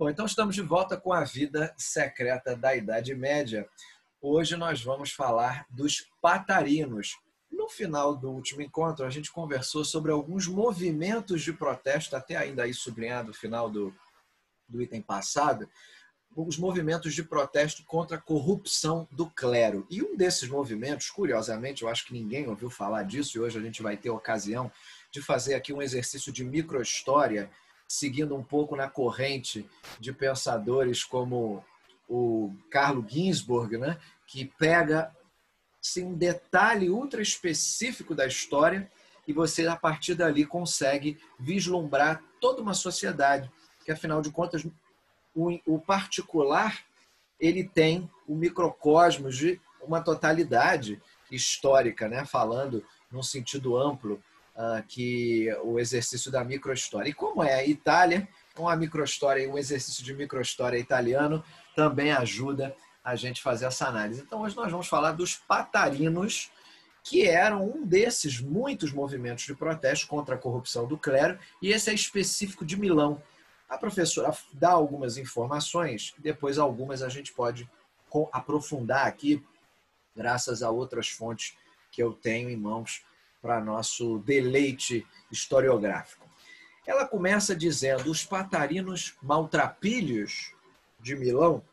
Bom, então estamos de volta com a vida secreta da Idade Média. Hoje nós vamos falar dos patarinos. No final do último encontro, a gente conversou sobre alguns movimentos de protesto, até ainda aí sublinhado no final do item passado, os movimentos de protesto contra a corrupção do clero. E um desses movimentos, curiosamente, eu acho que ninguém ouviu falar disso, e hoje a gente vai ter a ocasião de fazer aqui um exercício de microhistória, seguindo um pouco na corrente de pensadores como o Carlo Ginzburg, né, que pega assim, um detalhe ultra específico da história e você, a partir dali, consegue vislumbrar toda uma sociedade, que, afinal de contas, o particular ele tem o microcosmos de uma totalidade histórica, né, falando num sentido amplo, que o exercício da microhistória. E como é a Itália, com a microhistória e o exercício de microhistória italiano também ajuda a gente a fazer essa análise. Então, hoje nós vamos falar dos patarinos, que eram um desses muitos movimentos de protesto contra a corrupção do clero, e esse é específico de Milão. A professora dá algumas informações, depois algumas a gente pode aprofundar aqui, graças a outras fontes que eu tenho em mãos para nosso deleite historiográfico. Ela começa dizendo: os patarinos maltrapilhos de Milão.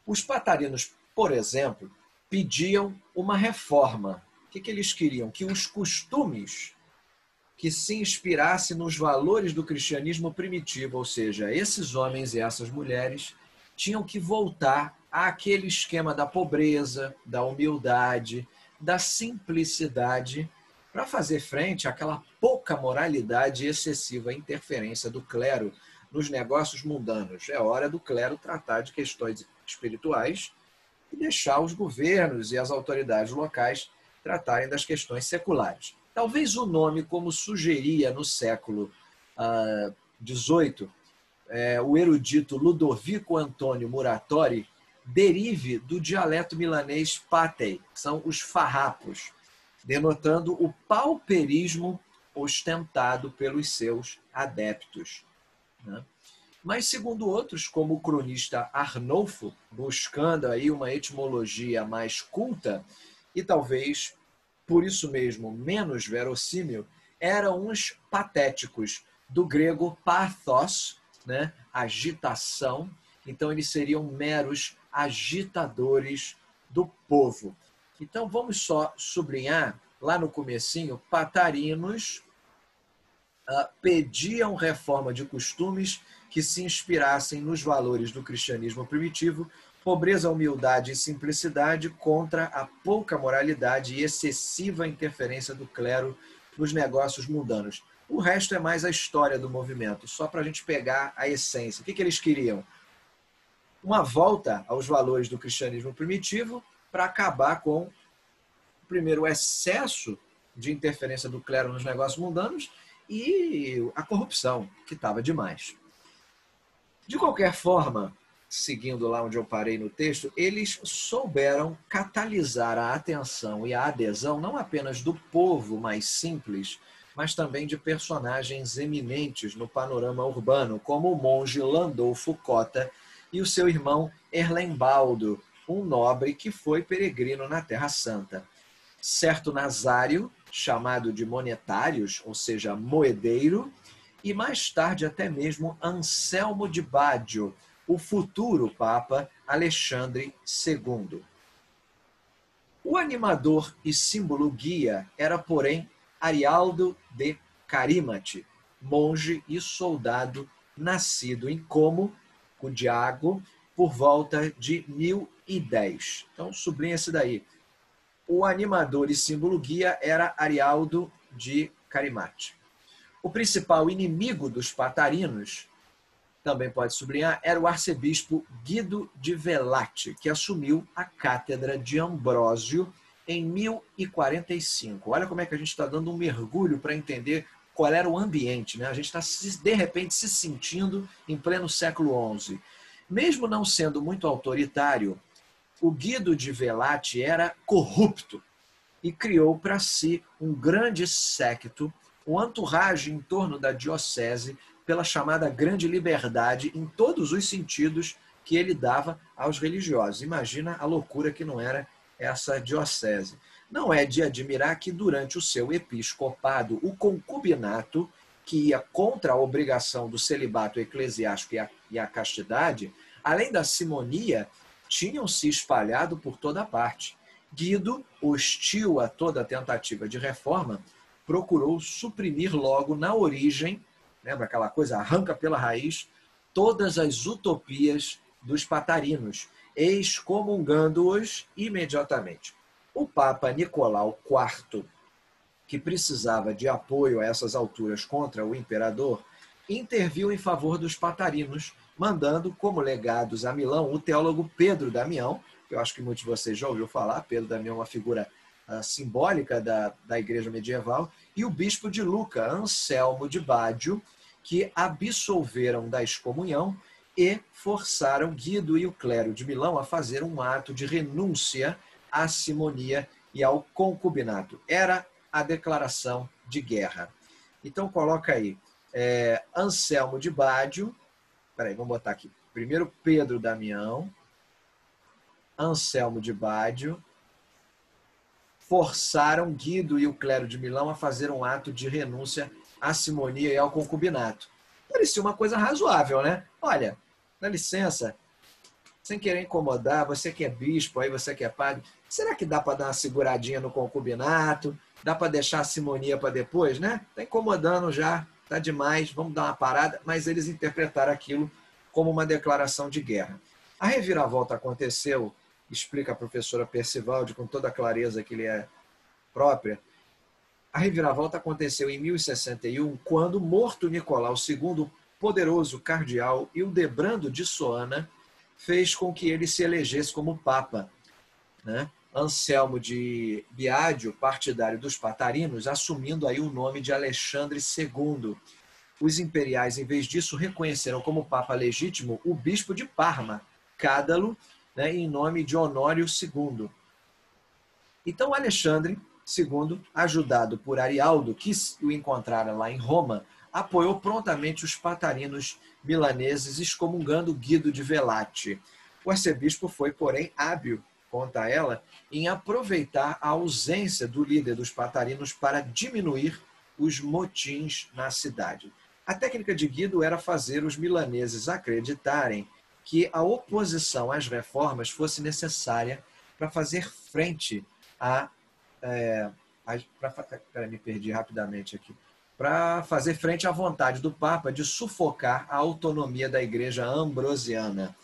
Os patarinos, por exemplo, pediam uma reforma. O que eles queriam? Que os costumes que se inspirassem nos valores do cristianismo primitivo, ou seja, esses homens e essas mulheres tinham que voltar àquele esquema da pobreza, da humildade, da simplicidade, para fazer frente àquela pouca moralidade e excessiva interferência do clero nos negócios mundanos. É hora do clero tratar de questões espirituais e deixar os governos e as autoridades locais tratarem das questões seculares. Talvez o nome, como sugeria no século XVIII, o erudito Ludovico Antônio Muratori, derive do dialeto milanês patei, que são os farrapos, denotando o pauperismo ostentado pelos seus adeptos, né? Mas, segundo outros, como o cronista Arnolfo, buscando aí uma etimologia mais culta e talvez, por isso mesmo, menos verossímil, eram uns patéticos, do grego pathos, né? Agitação. Então, eles seriam meros agitadores do povo. Então, vamos só sublinhar, lá no comecinho, patarinos pediam reforma de costumes que se inspirassem nos valores do cristianismo primitivo, pobreza, humildade e simplicidade contra a pouca moralidade e excessiva interferência do clero nos negócios mundanos. O resto é mais a história do movimento, só para a gente pegar a essência. O que eles queriam? Uma volta aos valores do cristianismo primitivo para acabar com, primeiro, o excesso de interferência do clero nos negócios mundanos e a corrupção, que estava demais. De qualquer forma, seguindo lá onde eu parei no texto, eles souberam catalisar a atenção e a adesão não apenas do povo mais simples, mas também de personagens eminentes no panorama urbano, como o monge Landolfo Cotta e o seu irmão Erlembaldo, um nobre que foi peregrino na Terra Santa. Certo Nazário, chamado de monetários, ou seja, moedeiro, e mais tarde até mesmo Anselmo de Baggio, o futuro Papa Alexandre II. O animador e símbolo guia era, porém, Arialdo de Carimate, monge e soldado nascido em Como, Cudiago, por volta de 1010. Então, sublinha-se daí. O animador e símbolo guia era Arialdo de Carimate. O principal inimigo dos patarinos, também pode sublinhar, era o arcebispo Guido de Velate, que assumiu a cátedra de Ambrósio em 1045. Olha como é que a gente está dando um mergulho para entender qual era o ambiente, né? A gente está, de repente, se sentindo em pleno século XI. Mesmo não sendo muito autoritário, o Guido de Velate era corrupto e criou para si um grande séquito, um entourage em torno da diocese pela chamada grande liberdade em todos os sentidos que ele dava aos religiosos. Imagina a loucura que não era essa diocese. Não é de admirar que durante o seu episcopado, o concubinato, que ia contra a obrigação do celibato eclesiástico e a castidade, além da simonia, tinham se espalhado por toda parte. Guido, hostil a toda tentativa de reforma, procurou suprimir logo na origem, lembra aquela coisa, arranca pela raiz, todas as utopias dos patarinos, excomungando-os imediatamente. O Papa Nicolau IV, que precisava de apoio a essas alturas contra o imperador, interviu em favor dos patarinos, mandando como legados a Milão o teólogo Pedro Damião, que eu acho que muitos de vocês já ouviram falar. Pedro Damião é uma figura simbólica da igreja medieval, e o bispo de Lucca, Anselmo de Bádio, que absolveram da excomunhão e forçaram Guido e o clero de Milão a fazer um ato de renúncia à simonia e ao concubinato. Era a declaração de guerra. Então coloca aí, Anselmo de Bádio, peraí, vamos botar aqui, primeiro Pedro Damião, Anselmo de Bádio, forçaram Guido e o clero de Milão a fazer um ato de renúncia à simonia e ao concubinato. Parecia uma coisa razoável, né? Olha, dá licença, sem querer incomodar, você que é bispo, aí você que é padre, será que dá para dar uma seguradinha no concubinato? Dá para deixar a simonia para depois, né? Está incomodando já, está demais, vamos dar uma parada. Mas eles interpretaram aquilo como uma declaração de guerra. A reviravolta aconteceu, explica a professora Percivaldi com toda a clareza que lhe é própria. A reviravolta aconteceu em 1061, quando, morto Nicolau II, poderoso cardeal Hildebrando de Soana fez com que ele se elegesse como papa, né? Anselmo de Biádio, partidário dos patarinos, assumindo aí o nome de Alexandre II. Os imperiais, em vez disso, reconheceram como papa legítimo o bispo de Parma, Cádalo, né, em nome de Honório II. Então, Alexandre II, ajudado por Arialdo, que o encontrara lá em Roma, apoiou prontamente os patarinos milaneses, excomungando Guido de Velate. O arcebispo foi, porém, hábil, conta ela, em aproveitar a ausência do líder dos patarinos para diminuir os motins na cidade. A técnica de Guido era fazer os milaneses acreditarem que a oposição às reformas fosse necessária para fazer frente me perdi rapidamente aqui. Para fazer frente à vontade do Papa de sufocar a autonomia da Igreja Ambrosiana.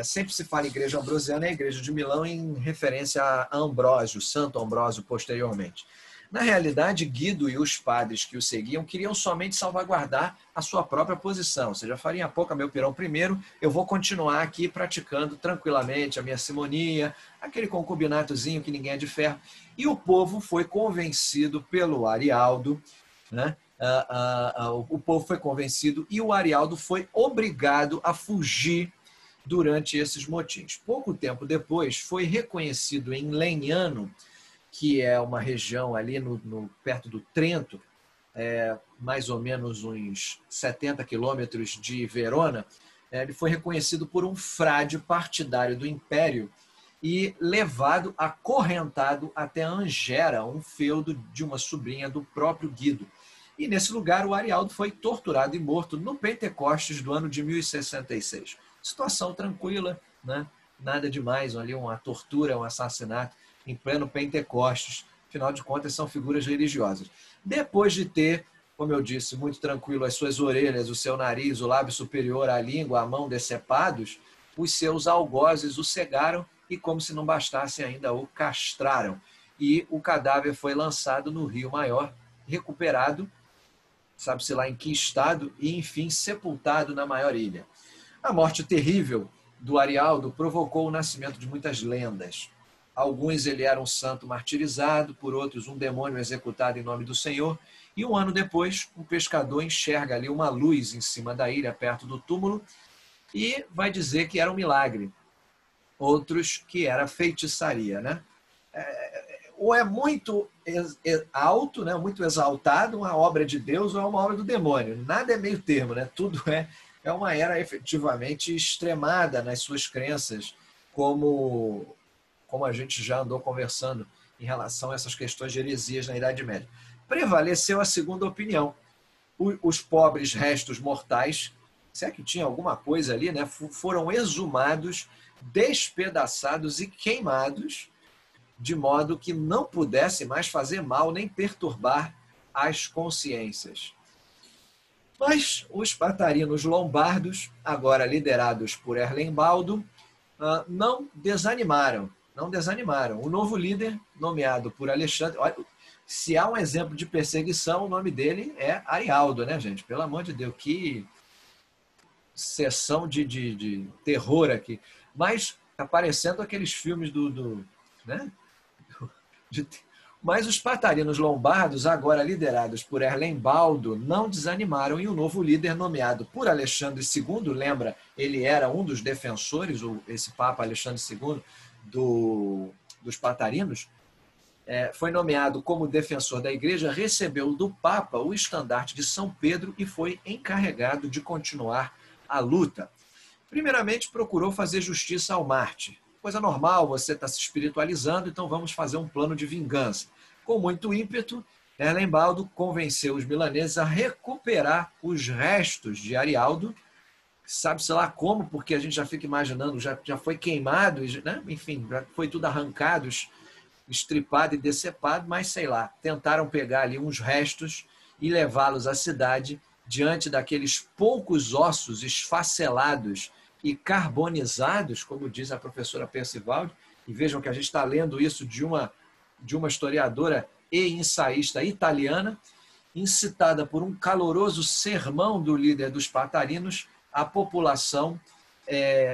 Sempre se fala em Igreja Ambrosiana, é a Igreja de Milão, em referência a Ambrósio, Santo Ambrósio, posteriormente. Na realidade, Guido e os padres que o seguiam queriam somente salvaguardar a sua própria posição. Ou seja, farinha pouca, meu pirão primeiro, eu vou continuar aqui praticando tranquilamente a minha simonia, aquele concubinatozinho que ninguém é de ferro. E o povo foi convencido pelo Arialdo, né? O povo foi convencido e o Arialdo foi obrigado a fugir durante esses motins. Pouco tempo depois, foi reconhecido em Legnano, que é uma região ali perto do Trento, mais ou menos uns 70 quilômetros de Verona, ele foi reconhecido por um frade partidário do Império e levado acorrentado até Angera, um feudo de uma sobrinha do próprio Guido. E nesse lugar o Arialdo foi torturado e morto no Pentecostes do ano de 1066. Situação tranquila, né? Nada demais, ali uma tortura, um assassinato em pleno Pentecostes. Afinal de contas, são figuras religiosas. Depois de ter, como eu disse, muito tranquilo, as suas orelhas, o seu nariz, o lábio superior, a língua, a mão decepados, os seus algozes o cegaram e, como se não bastasse ainda, o castraram. E o cadáver foi lançado no Rio Maior, recuperado, sabe-se lá em que estado, e, enfim, sepultado na maior ilha. A morte terrível do Arialdo provocou o nascimento de muitas lendas. Alguns ele era um santo martirizado, por outros um demônio executado em nome do Senhor, e um ano depois um pescador enxerga ali uma luz em cima da ilha, perto do túmulo, e vai dizer que era um milagre. Outros que era feitiçaria, né? ou é muito alto, né, muito exaltado, uma obra de Deus, ou é uma obra do demônio. Nada é meio termo, né? Tudo é uma era efetivamente extremada nas suas crenças, como a gente já andou conversando em relação a essas questões de heresias na Idade Média. Prevaleceu a segunda opinião. Os pobres restos mortais, se é que tinha alguma coisa ali, né, foram exumados, despedaçados e queimados, de modo que não pudesse mais fazer mal nem perturbar as consciências. Mas os patarinos lombardos, agora liderados por Erlembaldo, não desanimaram. Não desanimaram. O novo líder, nomeado por Alexandre... Olha, se há um exemplo de perseguição, o nome dele é Arialdo, né, gente? Pelo amor de Deus, que sessão de terror aqui. Mas aparecendo aqueles filmes né? Mas os patarinos lombardos, agora liderados por Erlembaldo, não desanimaram e o novo líder, nomeado por Alexandre II, lembra, ele era um dos defensores, esse Papa Alexandre II, dos patarinos, foi nomeado como defensor da igreja, recebeu do Papa o estandarte de São Pedro e foi encarregado de continuar a luta. Primeiramente, procurou fazer justiça ao Marte. Coisa normal, você está se espiritualizando, então vamos fazer um plano de vingança. Com muito ímpeto, Erlembaldo convenceu os milaneses a recuperar os restos de Arialdo, sabe-se lá como, porque a gente já fica imaginando, já foi queimado, né? Enfim, já foi tudo arrancado, estripado e decepado, mas sei lá, tentaram pegar ali uns restos e levá-los à cidade diante daqueles poucos ossos esfacelados e carbonizados, como diz a professora Percivaldi, e vejam que a gente está lendo isso de uma historiadora e ensaísta italiana, incitada por um caloroso sermão do líder dos patarinos, a população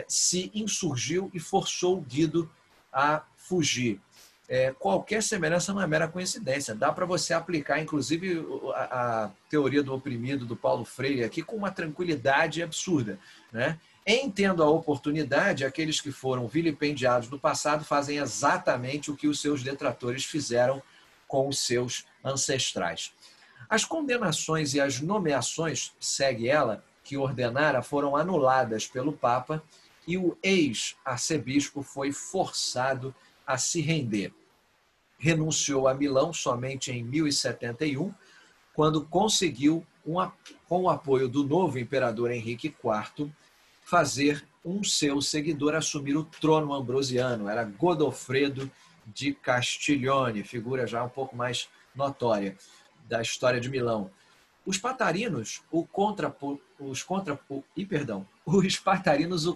se insurgiu e forçou o Guido a fugir. Qualquer semelhança não é mera coincidência. Dá para você aplicar, inclusive, a teoria do oprimido do Paulo Freire aqui com uma tranquilidade absurda, né? Em tendo a oportunidade, aqueles que foram vilipendiados no passado fazem exatamente o que os seus detratores fizeram com os seus ancestrais. As condenações e as nomeações, segue ela, que ordenara, foram anuladas pelo Papa e o ex-arcebispo foi forçado a se render. Renunciou a Milão somente em 1071, quando conseguiu, com o apoio do novo imperador Henrique IV, fazer um seu seguidor assumir o trono ambrosiano. Era Godofredo de Castiglione, figura já um pouco mais notória da história de Milão. Os patarinos o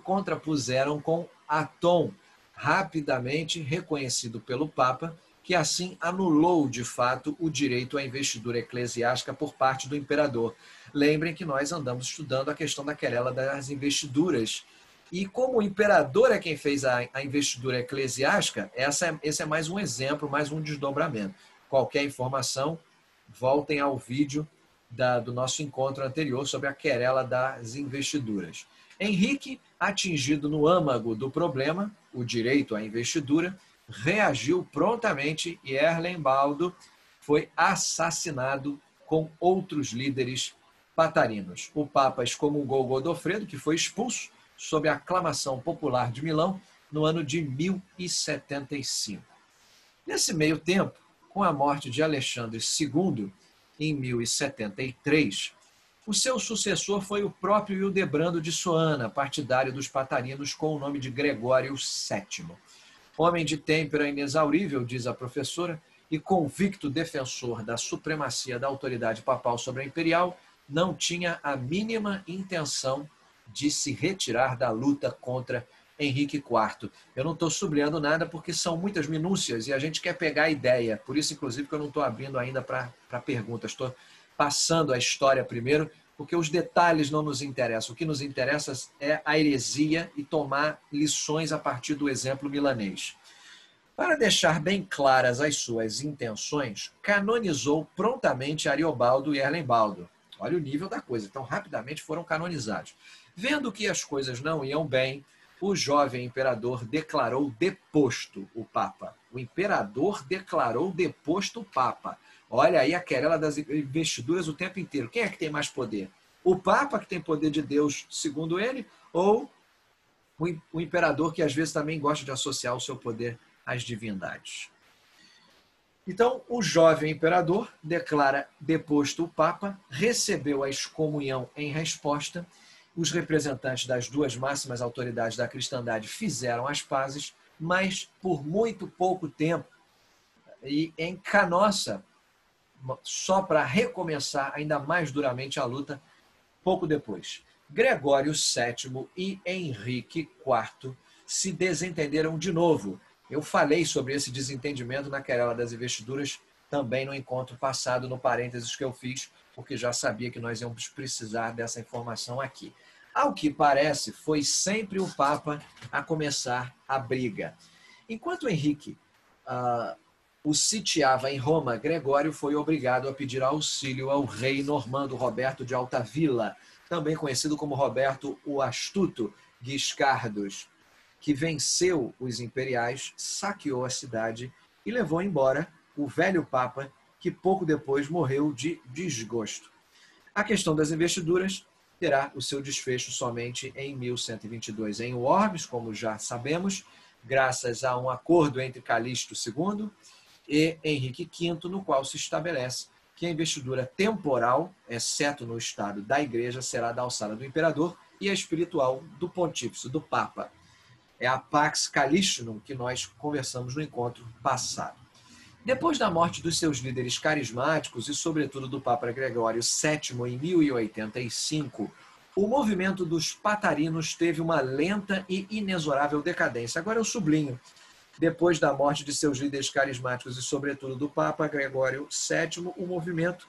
contrapuseram com Aton, rapidamente reconhecido pelo Papa, que assim anulou de fato o direito à investidura eclesiástica por parte do imperador. Lembrem que nós andamos estudando a questão da querela das investiduras. E como o imperador é quem fez a investidura eclesiástica, esse é mais um exemplo, mais um desdobramento. Qualquer informação, voltem ao vídeo do nosso encontro anterior sobre a querela das investiduras. Henrique, atingido no âmago do problema, o direito à investidura, reagiu prontamente e Erlembaldo foi assassinado com outros líderes patarinos. O Papa excomungou Godofredo, que foi expulso sob a aclamação popular de Milão no ano de 1075. Nesse meio tempo, com a morte de Alexandre II, em 1073, o seu sucessor foi o próprio Hildebrando de Soana, partidário dos patarinos com o nome de Gregório VII. Homem de têmpera inexaurível, diz a professora, e convicto defensor da supremacia da autoridade papal sobre a imperial, não tinha a mínima intenção de se retirar da luta contra Henrique IV. Eu não estou sublinhando nada porque são muitas minúcias e a gente quer pegar a ideia. Por isso, inclusive, que eu não estou abrindo ainda para perguntas. Estou passando a história primeiro, porque os detalhes não nos interessam. O que nos interessa é a heresia e tomar lições a partir do exemplo milanês. Para deixar bem claras as suas intenções, canonizou prontamente Ariobaldo e Erlembaldo. Olha o nível da coisa. Então, rapidamente foram canonizados. Vendo que as coisas não iam bem, o jovem imperador declarou deposto o Papa. O imperador declarou deposto o Papa. Olha aí a querela das investiduras o tempo inteiro. Quem é que tem mais poder? O Papa, que tem poder de Deus, segundo ele, ou o imperador, que às vezes também gosta de associar o seu poder às divindades? Então, o jovem imperador declara deposto o Papa, recebeu a excomunhão em resposta. Os representantes das duas máximas autoridades da cristandade fizeram as pazes, mas por muito pouco tempo, e em Canossa, só para recomeçar ainda mais duramente a luta, pouco depois. Gregório VII e Henrique IV se desentenderam de novo. Eu falei sobre esse desentendimento na querela das investiduras, também no encontro passado, no parênteses que eu fiz, porque já sabia que nós íamos precisar dessa informação aqui. Ao que parece, foi sempre o Papa a começar a briga. Enquanto Henrique o sitiava em Roma, Gregório foi obrigado a pedir auxílio ao rei normando Roberto de Altavilla, também conhecido como Roberto o Astuto Guiscardos, que venceu os imperiais, saqueou a cidade e levou embora o velho Papa, que pouco depois morreu de desgosto. A questão das investiduras terá o seu desfecho somente em 1122 em Worms, como já sabemos, graças a um acordo entre Calixto II e Henrique V, no qual se estabelece que a investidura temporal, exceto no estado da igreja, será da alçada do imperador e a espiritual do pontífice, do Papa. É a Pax Calixtunum que nós conversamos no encontro passado. Depois da morte dos seus líderes carismáticos e, sobretudo, do Papa Gregório VII em 1085, o movimento dos patarinos teve uma lenta e inexorável decadência. Agora eu sublinho. Depois da morte de seus líderes carismáticos e, sobretudo, do Papa Gregório VII, o movimento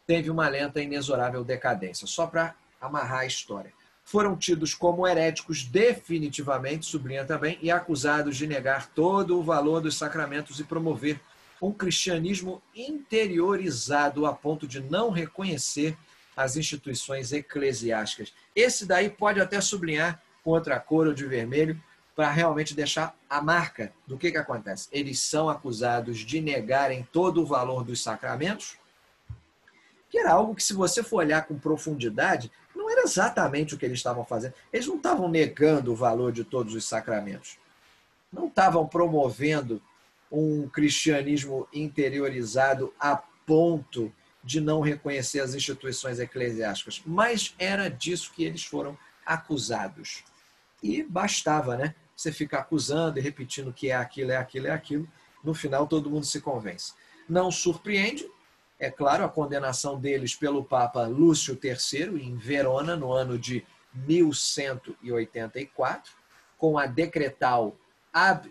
teve uma lenta e inexorável decadência. Só para amarrar a história. Foram tidos como heréticos definitivamente, sublinha também, e acusados de negar todo o valor dos sacramentos e promover um cristianismo interiorizado a ponto de não reconhecer as instituições eclesiásticas. Esse daí pode até sublinhar com outra cor ou de vermelho, para realmente deixar a marca do que acontece. Eles são acusados de negarem todo o valor dos sacramentos, que era algo que, se você for olhar com profundidade, não era exatamente o que eles estavam fazendo. Eles não estavam negando o valor de todos os sacramentos. Não estavam promovendo um cristianismo interiorizado a ponto de não reconhecer as instituições eclesiásticas. Mas era disso que eles foram acusados. E bastava, né? Você fica acusando e repetindo que é aquilo, é aquilo, é aquilo. No final, todo mundo se convence. Não surpreende, é claro, a condenação deles pelo Papa Lúcio III, em Verona, no ano de 1184, com a decretal Ab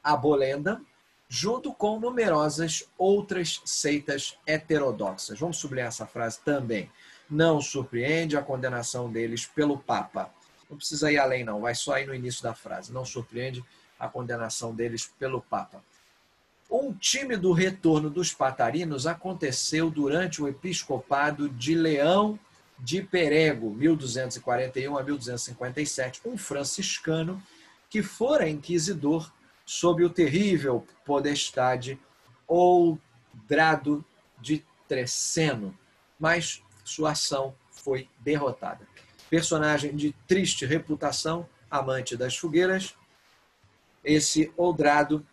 Abolenda, junto com numerosas outras seitas heterodoxas. Vamos sublinhar essa frase também. Não surpreende a condenação deles pelo Papa. Não precisa ir além, não. Vai só aí no início da frase. Não surpreende a condenação deles pelo Papa. Um tímido retorno dos patarinos aconteceu durante o episcopado de Leão de Perego, 1241 a 1257, um franciscano que fora inquisidor sob o terrível podestade Oudrado de Treceno, mas sua ação foi derrotada. Personagem de triste reputação, amante das fogueiras, esse Oudrado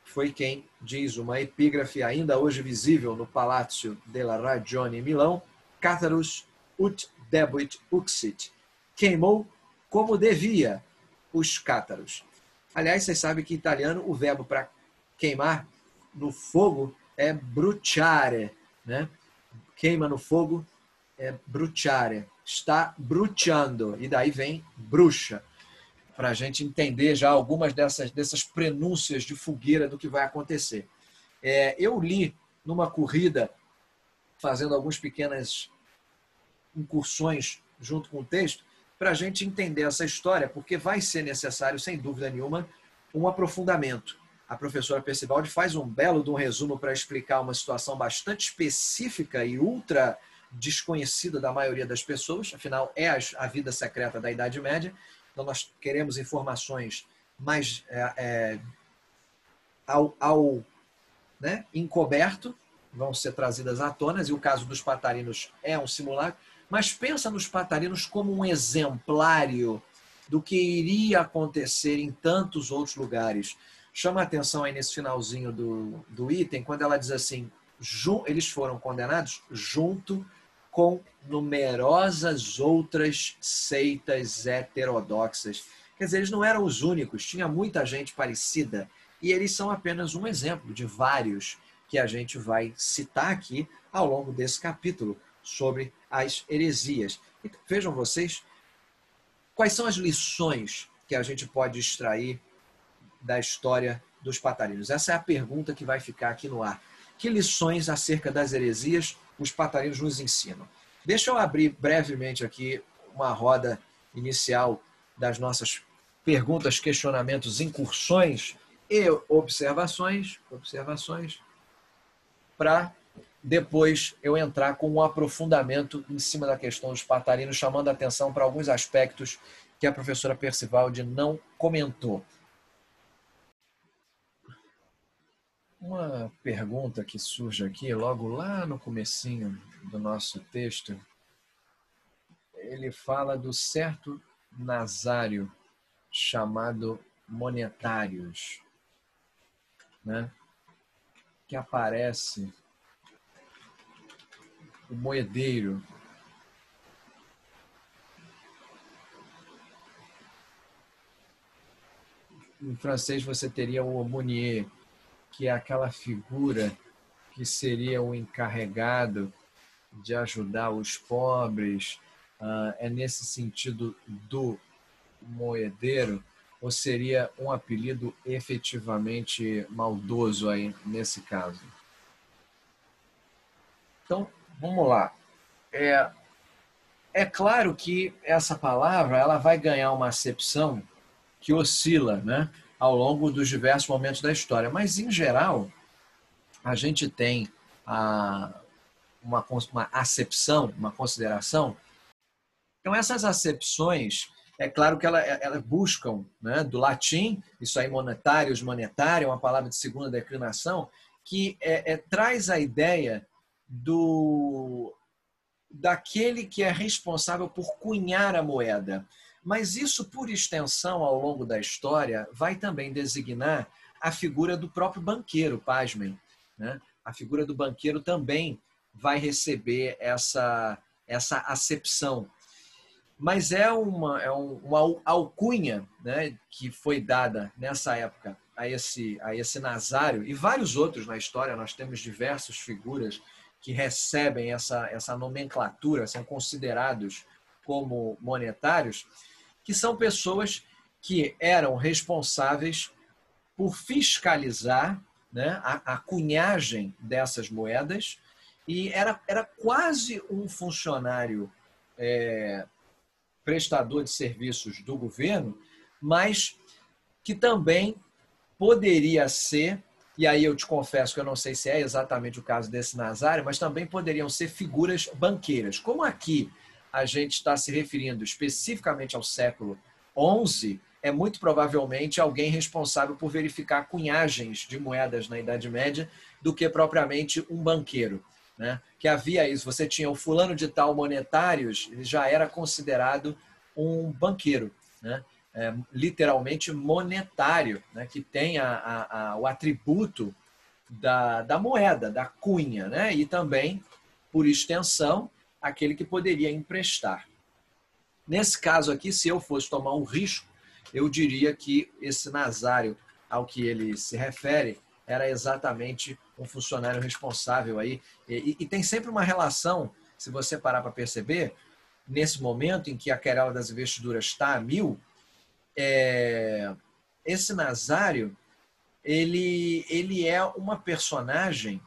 foi quem, diz uma epígrafe ainda hoje visível no Palácio della Ragione em Milão, Catharus ut debuit uxit, queimou como devia os cátaros. Aliás, vocês sabem que em italiano o verbo para queimar no fogo é bruciare, né? Queima no fogo é bruciare. Está bruciando, e daí vem bruxa, para a gente entender já algumas dessas prenúncias de fogueira do que vai acontecer. Eu li numa corrida, fazendo algumas pequenas incursões junto com o texto, para a gente entender essa história, porque vai ser necessário, sem dúvida nenhuma, um aprofundamento. A professora Percivaldi faz um belo de um resumo para explicar uma situação bastante específica e ultra desconhecida da maioria das pessoas, afinal é a vida secreta da Idade Média, então nós queremos informações mais né, encoberto, vão ser trazidas à tona, e o caso dos Patarinos é um simulacro, mas pensa nos Patarinos como um exemplário do que iria acontecer em tantos outros lugares. Chama a atenção aí nesse finalzinho do item, quando ela diz assim, eles foram condenados junto com numerosas outras seitas heterodoxas. Quer dizer, eles não eram os únicos, tinha muita gente parecida, e eles são apenas um exemplo de vários que a gente vai citar aqui ao longo desse capítulo sobre as heresias. Então, vejam vocês, quais são as lições que a gente pode extrair da história dos Patarinos? Essa é a pergunta que vai ficar aqui no ar. Que lições acerca das heresias os Patarinos nos ensinam? Deixa eu abrir brevemente aqui uma roda inicial das nossas perguntas, questionamentos, incursões e observações, para depois eu entrar com um aprofundamento em cima da questão dos Patarinos, chamando a atenção para alguns aspectos que a professora Percivaldi não comentou. Uma pergunta que surge aqui, logo lá no comecinho do nosso texto, ele fala do certo nazário chamado Monetários, né? Que aparece o moedeiro. Em francês você teria o aumônier, que é aquela figura que seria o encarregado de ajudar os pobres. É nesse sentido do moedeiro, ou seria um apelido efetivamente maldoso aí nesse caso? Então, vamos lá. É claro que essa palavra ela vai ganhar uma acepção que oscila, né, ao longo dos diversos momentos da história, mas, em geral, a gente tem uma acepção, uma consideração. Então, essas acepções, é claro que elas buscam, né, do latim, isso aí, monetários, monetário, é uma palavra de segunda declinação, que traz a ideia daquele que é responsável por cunhar a moeda. Mas isso, por extensão, ao longo da história, vai também designar a figura do próprio banqueiro, pasmem, né? A figura do banqueiro também vai receber essa acepção. Mas é uma alcunha, né, que foi dada nessa época a esse nazário, e vários outros na história, nós temos diversas figuras que recebem essa nomenclatura, são considerados como monetários, que são pessoas que eram responsáveis por fiscalizar, né, a cunhagem dessas moedas, e era quase um funcionário prestador de serviços do governo, mas que também poderia ser, e aí eu te confesso que eu não sei se é exatamente o caso desse nazário, mas também poderiam ser figuras banqueiras. Como aqui a gente está se referindo especificamente ao século XI, é muito provavelmente alguém responsável por verificar cunhagens de moedas na Idade Média do que propriamente um banqueiro, né? Que havia isso, você tinha o fulano de tal monetários, ele já era considerado um banqueiro, né? Literalmente monetário, né? Que tem o atributo da moeda, da cunha, né? E também, por extensão, aquele que poderia emprestar. Nesse caso aqui, se eu fosse tomar um risco, eu diria que esse nazário ao que ele se refere era exatamente um funcionário responsável aí. E tem sempre uma relação, se você parar para perceber, nesse momento em que a querela das investiduras está a 1000, esse nazário ele é uma personagem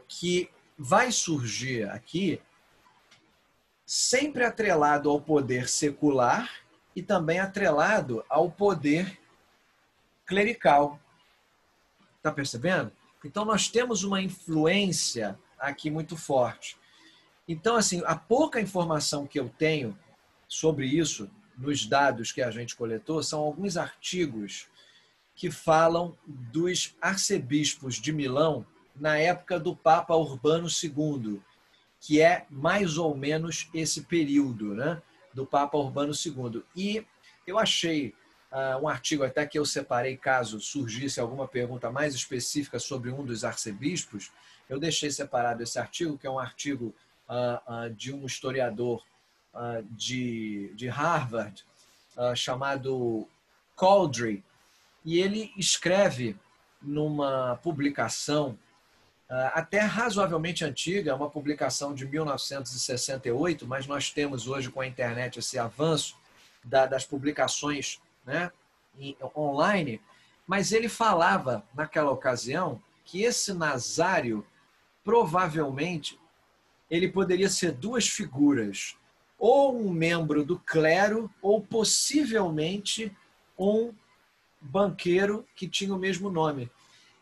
que vai surgir aqui sempre atrelado ao poder secular e também atrelado ao poder clerical. Está percebendo? Então, nós temos uma influência aqui muito forte. Então, assim, a pouca informação que eu tenho sobre isso, nos dados que a gente coletou, são alguns artigos que falam dos arcebispos de Milão na época do Papa Urbano II, que é mais ou menos esse período, né, do Papa Urbano II. E eu achei um artigo até que eu separei, caso surgisse alguma pergunta mais específica sobre um dos arcebispos, eu deixei separado esse artigo, que é um artigo de um historiador de Harvard, chamado Caldry, e ele escreve numa publicação até razoavelmente antiga, uma publicação de 1968, mas nós temos hoje com a internet esse avanço das publicações, né, online, mas ele falava naquela ocasião que esse Nazário provavelmente ele poderia ser duas figuras, ou um membro do clero, ou possivelmente um banqueiro que tinha o mesmo nome.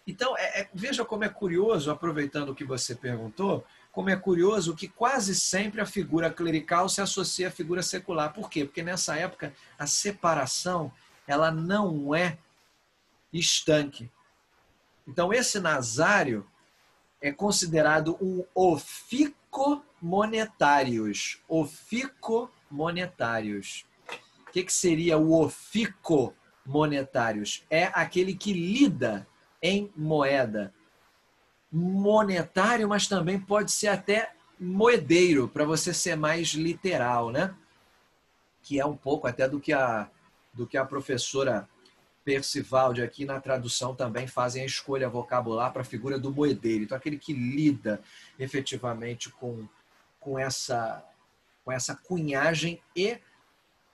Então, veja como é curioso, aproveitando o que você perguntou, como é curioso que quase sempre a figura clerical se associa à figura secular. Por quê? Porque nessa época a separação ela não é estanque. Então, esse Nazário é considerado um oficomonetários. Oficomonetários. O que seria o oficomonetários? É aquele que lida em moeda. Monetário, mas também pode ser até moedeiro, para você ser mais literal, né? Que é um pouco até do que a professora Percivaldi aqui na tradução também fazem a escolha vocabular para a figura do moedeiro. Então, aquele que lida efetivamente com essa cunhagem e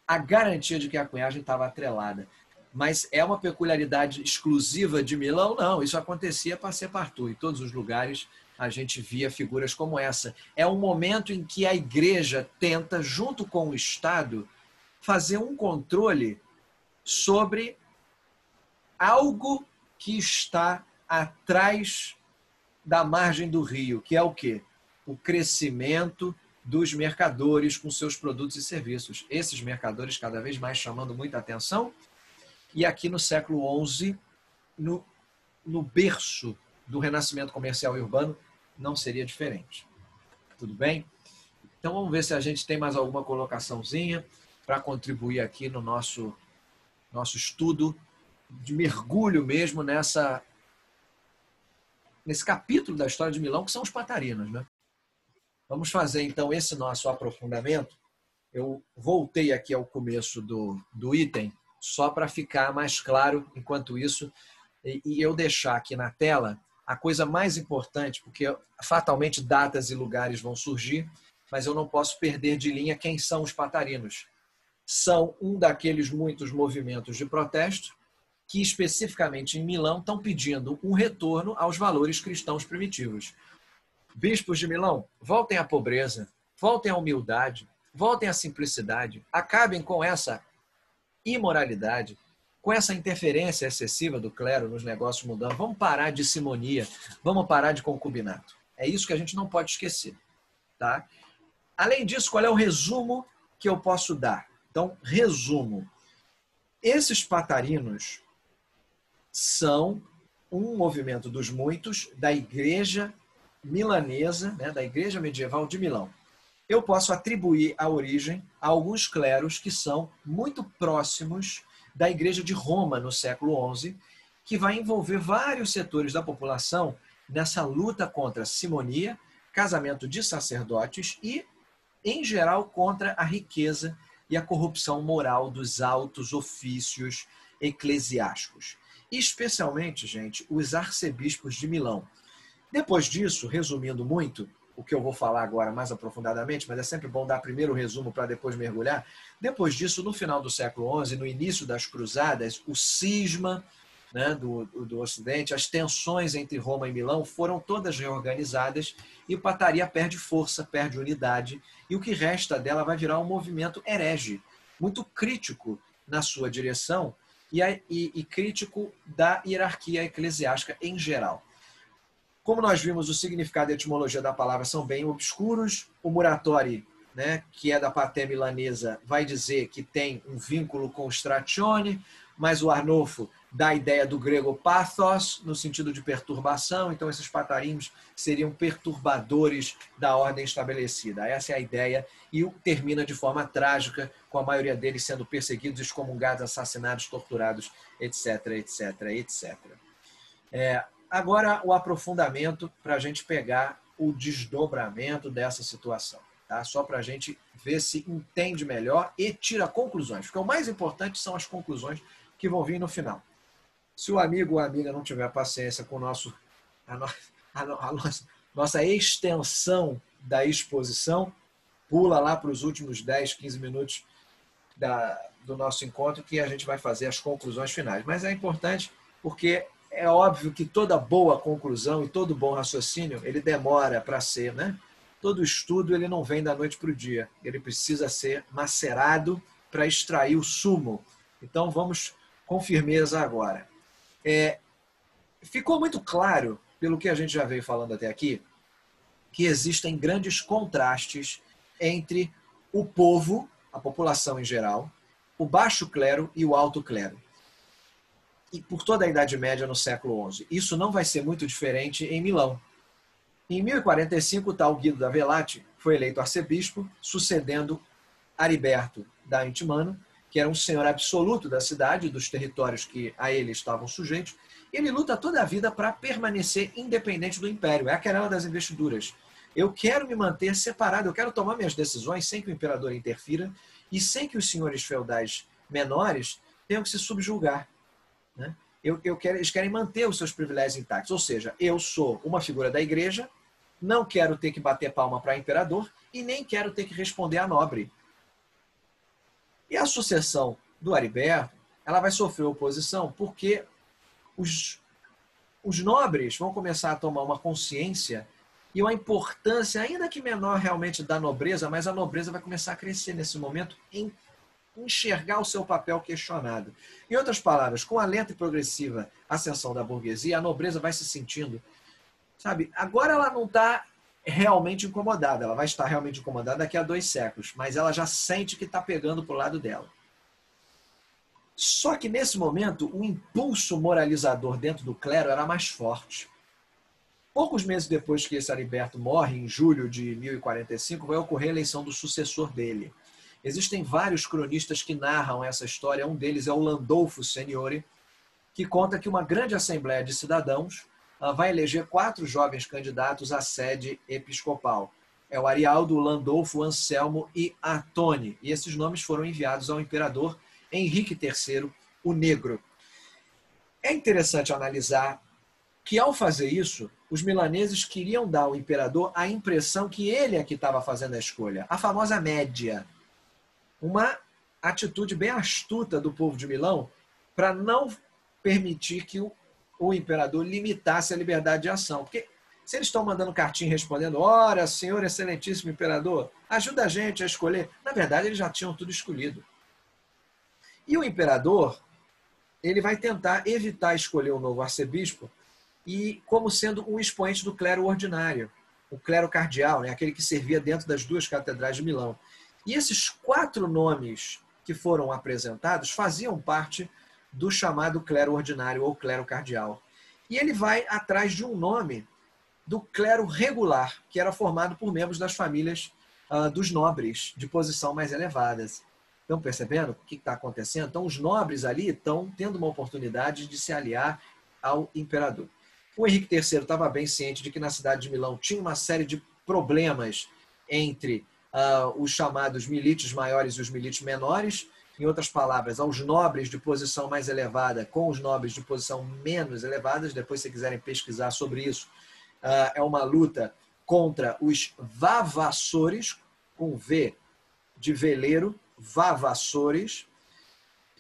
a garantia de que a cunhagem estava atrelada. Mas é uma peculiaridade exclusiva de Milão? Não, isso acontecia passepartout. Em todos os lugares a gente via figuras como essa. É um momento em que a igreja tenta, junto com o Estado, fazer um controle sobre algo que está atrás da margem do rio, que é o quê? O crescimento dos mercadores com seus produtos e serviços. Esses mercadores cada vez mais chamando muita atenção. E aqui no século XI, no berço do renascimento comercial e urbano, não seria diferente. Tudo bem? Então vamos ver se a gente tem mais alguma colocaçãozinha para contribuir aqui no nosso estudo de mergulho mesmo nesse capítulo da história de Milão, que são os Patarinos, né? Vamos fazer então esse nosso aprofundamento. Eu voltei aqui ao começo do item, só para ficar mais claro, enquanto isso, e eu deixar aqui na tela a coisa mais importante, porque fatalmente datas e lugares vão surgir, mas eu não posso perder de linha quem são os Patarinos. São um daqueles muitos movimentos de protesto que, especificamente em Milão, estão pedindo um retorno aos valores cristãos primitivos. Bispos de Milão, voltem à pobreza, voltem à humildade, voltem à simplicidade, acabem com essa imoralidade, com essa interferência excessiva do clero nos negócios mundanos. Vamos parar de simonia, vamos parar de concubinato. É isso que a gente não pode esquecer. Tá? Além disso, qual é o resumo que eu posso dar? Então, resumo. Esses Patarinos são um movimento dos muitos da igreja milanesa, né, da igreja medieval de Milão. Eu posso atribuir a origem a alguns cleros que são muito próximos da igreja de Roma no século XI, que vai envolver vários setores da população nessa luta contra a simonia, casamento de sacerdotes e, em geral, contra a riqueza e a corrupção moral dos altos ofícios eclesiásticos. Especialmente, gente, os arcebispos de Milão. Depois disso, resumindo muito, o que eu vou falar agora mais aprofundadamente, mas é sempre bom dar primeiro o resumo para depois mergulhar. Depois disso, no final do século XI, no início das cruzadas, o cisma, né, do Ocidente, as tensões entre Roma e Milão foram todas reorganizadas e a Pataria perde força, perde unidade, e o que resta dela vai virar um movimento herege, muito crítico na sua direção e crítico da hierarquia eclesiástica em geral. Como nós vimos, o significado e a etimologia da palavra são bem obscuros. O Muratori, né, que é da Pater milanesa, vai dizer que tem um vínculo com o Stratione, mas o Arnolfo dá a ideia do grego pathos, no sentido de perturbação. Então, esses patarinhos seriam perturbadores da ordem estabelecida. Essa é a ideia, e termina de forma trágica, com a maioria deles sendo perseguidos, excomungados, assassinados, torturados, etc, etc, etc. Agora, o aprofundamento para a gente pegar o desdobramento dessa situação. Tá? Só para a gente ver se entende melhor e tira conclusões. Porque o mais importante são as conclusões que vão vir no final. Se o amigo ou a amiga não tiver paciência com nossa extensão da exposição, pula lá para os últimos 10, 15 minutos do nosso encontro, que a gente vai fazer as conclusões finais. Mas é importante porque é óbvio que toda boa conclusão e todo bom raciocínio, ele demora para ser, né? Todo estudo ele não vem da noite para o dia. Ele precisa ser macerado para extrair o sumo. Então, vamos com firmeza agora. Ficou muito claro, pelo que a gente já veio falando até aqui, que existem grandes contrastes entre o povo, a população em geral, o baixo clero e o alto clero. E por toda a Idade Média no século XI. Isso não vai ser muito diferente em Milão. Em 1045, o tal Guido da Velate foi eleito arcebispo, sucedendo Ariberto da Antimano, que era um senhor absoluto da cidade, dos territórios que a ele estavam sujeitos. Ele luta toda a vida para permanecer independente do império. É a querela das investiduras. Eu quero me manter separado, eu quero tomar minhas decisões sem que o imperador interfira e sem que os senhores feudais menores tenham que se subjugar. Né? Eles querem manter os seus privilégios intactos. Ou seja, eu sou uma figura da igreja, não quero ter que bater palma para imperador e nem quero ter que responder a nobre. E a sucessão do Ariberto, ela vai sofrer oposição porque os nobres vão começar a tomar uma consciência e uma importância, ainda que menor realmente, da nobreza, mas a nobreza vai começar a crescer nesse momento em enxergar o seu papel questionado. Em outras palavras, com a lenta e progressiva ascensão da burguesia, a nobreza vai se sentindo, sabe, agora ela não está realmente incomodada, ela vai estar realmente incomodada daqui a 2 séculos, mas ela já sente que está pegando para o lado dela. Só que nesse momento, o impulso moralizador dentro do clero era mais forte. Poucos meses depois que esse Ariberto morre, em julho de 1045, vai ocorrer a eleição do sucessor dele. Existem vários cronistas que narram essa história. Um deles é o Landolfo Seniore, que conta que uma grande assembleia de cidadãos vai eleger 4 jovens candidatos à sede episcopal. É o Arialdo, o Landolfo, o Anselmo e Atone. E esses nomes foram enviados ao imperador Henrique III, o Negro. É interessante analisar que, ao fazer isso, os milaneses queriam dar ao imperador a impressão que ele é que estava fazendo a escolha, a famosa média. Uma atitude bem astuta do povo de Milão para não permitir que o imperador limitasse a liberdade de ação. Porque se eles estão mandando cartinha respondendo, ora, senhor excelentíssimo imperador, ajuda a gente a escolher. Na verdade, eles já tinham tudo escolhido. E o imperador, ele vai tentar evitar escolher um novo arcebispo e como sendo um expoente do clero ordinário, o clero cardeal, né, aquele que servia dentro das 2 catedrais de Milão. E esses 4 nomes que foram apresentados faziam parte do chamado clero ordinário ou clero cardeal. E ele vai atrás de um nome do clero regular, que era formado por membros das famílias dos nobres de posição mais elevadas. Estão percebendo o que está acontecendo? Então, os nobres ali estão tendo uma oportunidade de se aliar ao imperador. O Henrique III estava bem ciente de que na cidade de Milão tinha uma série de problemas entre os chamados milites maiores e os milites menores. Em outras palavras, aos nobres de posição mais elevada com os nobres de posição menos elevadas. Depois, se quiserem pesquisar sobre isso, é uma luta contra os vavassores, com V de veleiro, vavassores.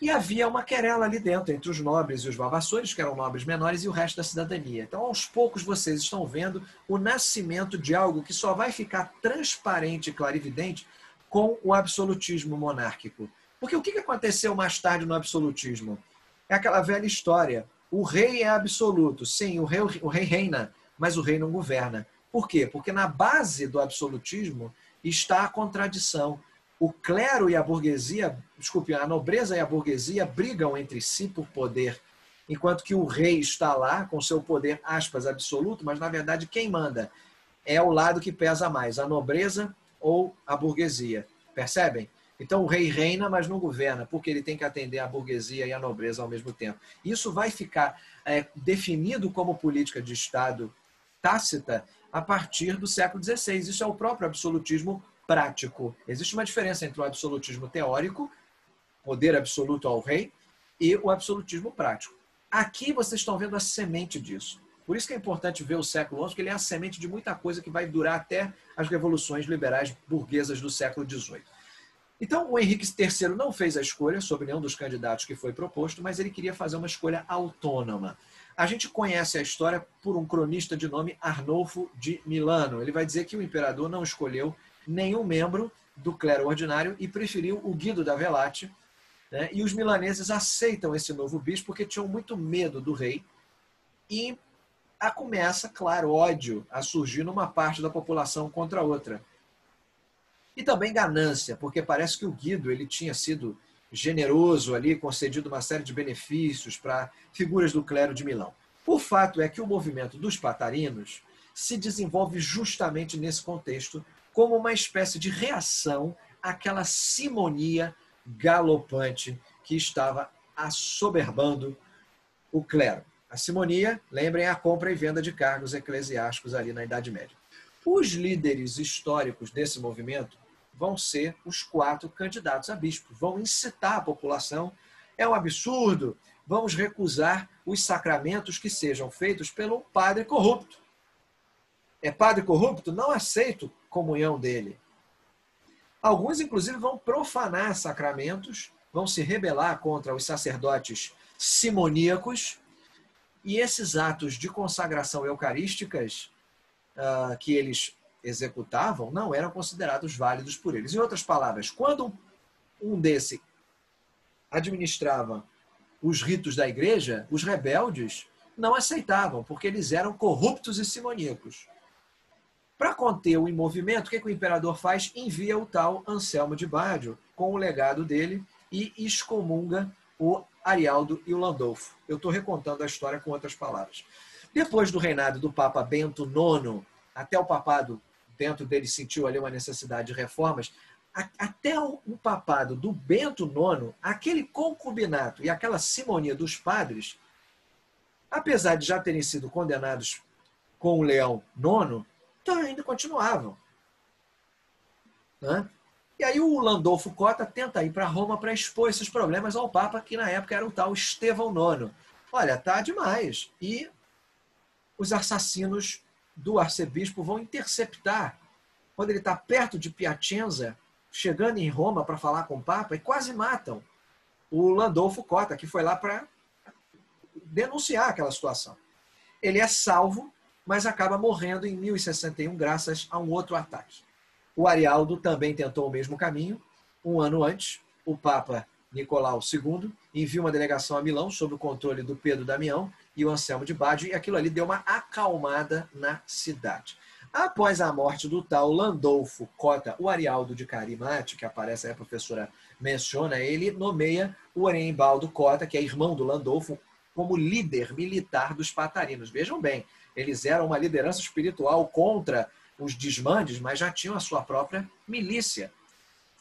E havia uma querela ali dentro, entre os nobres e os vavassores, que eram nobres menores, e o resto da cidadania. Então, aos poucos, vocês estão vendo o nascimento de algo que só vai ficar transparente e clarividente com o absolutismo monárquico. Porque o que aconteceu mais tarde no absolutismo? É aquela velha história. O rei é absoluto. Sim, o rei reina, mas o rei não governa. Por quê? Porque na base do absolutismo está a contradição. O clero e a burguesia, desculpe, a nobreza e a burguesia brigam entre si por poder, enquanto que o rei está lá com seu poder, aspas, absoluto, mas na verdade quem manda é o lado que pesa mais, a nobreza ou a burguesia. Percebem? Então o rei reina, mas não governa, porque ele tem que atender a burguesia e a nobreza ao mesmo tempo. Isso vai ficar definido como política de Estado tácita a partir do século XVI. Isso é o próprio absolutismo prático. Existe uma diferença entre o absolutismo teórico, poder absoluto ao rei, e o absolutismo prático. Aqui vocês estão vendo a semente disso. Por isso que é importante ver o século XI, porque ele é a semente de muita coisa que vai durar até as revoluções liberais burguesas do século XVIII. Então, o Henrique III não fez a escolha sobre nenhum dos candidatos que foi proposto, mas ele queria fazer uma escolha autônoma. A gente conhece a história por um cronista de nome Arnolfo de Milano. Ele vai dizer que o imperador não escolheu nenhum membro do clero ordinário e preferiu o Guido da Velate, né? E os milaneses aceitam esse novo bispo porque tinham muito medo do rei e começa, claro, ódio a surgir numa parte da população contra a outra. E também ganância, porque parece que o Guido ele tinha sido generoso ali, concedido uma série de benefícios para figuras do clero de Milão. O fato é que o movimento dos patarinos se desenvolve justamente nesse contexto, como uma espécie de reação àquela simonia galopante que estava assoberbando o clero. A simonia, lembrem, a compra e venda de cargos eclesiásticos ali na Idade Média. Os líderes históricos desse movimento vão ser os 4 candidatos a bispo. Vão incitar a população. É um absurdo. Vamos recusar os sacramentos que sejam feitos pelo padre corrupto. É padre corrupto? Não aceito comunhão dele. Alguns, inclusive, vão profanar sacramentos, vão se rebelar contra os sacerdotes simoníacos, e esses atos de consagração eucarísticas que eles executavam não eram considerados válidos por eles. Em outras palavras, quando um desse administrava os ritos da igreja, os rebeldes não aceitavam, porque eles eram corruptos e simoníacos. Para conter o movimento, o que o imperador faz? Envia o tal Anselmo de Bádio com o legado dele e excomunga o Arialdo e o Landolfo. Eu estou recontando a história com outras palavras. Depois do reinado do Papa Bento IX, até o papado, dentro dele sentiu ali uma necessidade de reformas, até o papado do Bento IX, aquele concubinato e aquela simonia dos padres, apesar de já terem sido condenados com o Leão IX, ainda continuavam. Né? E aí o Landolfo Cota tenta ir para Roma para expor esses problemas ao Papa, que na época era o tal Estevão IX. Olha, tá demais. E os assassinos do arcebispo vão interceptar, quando ele está perto de Piacenza, chegando em Roma para falar com o Papa, e quase matam o Landolfo Cota, que foi lá para denunciar aquela situação. Ele é salvo, mas acaba morrendo em 1061 graças a um outro ataque. O Arialdo também tentou o mesmo caminho. Um ano antes, o Papa Nicolau II envia uma delegação a Milão sob o controle do Pedro Damião e o Anselmo de Bádio, e aquilo ali deu uma acalmada na cidade. Após a morte do tal Landolfo Cota, o Arialdo de Carimate, que aparece aí, a professora menciona, ele nomeia o Arembaldo Cota, que é irmão do Landolfo, como líder militar dos patarinos. Vejam bem, eles eram uma liderança espiritual contra os desmandes, mas já tinham a sua própria milícia.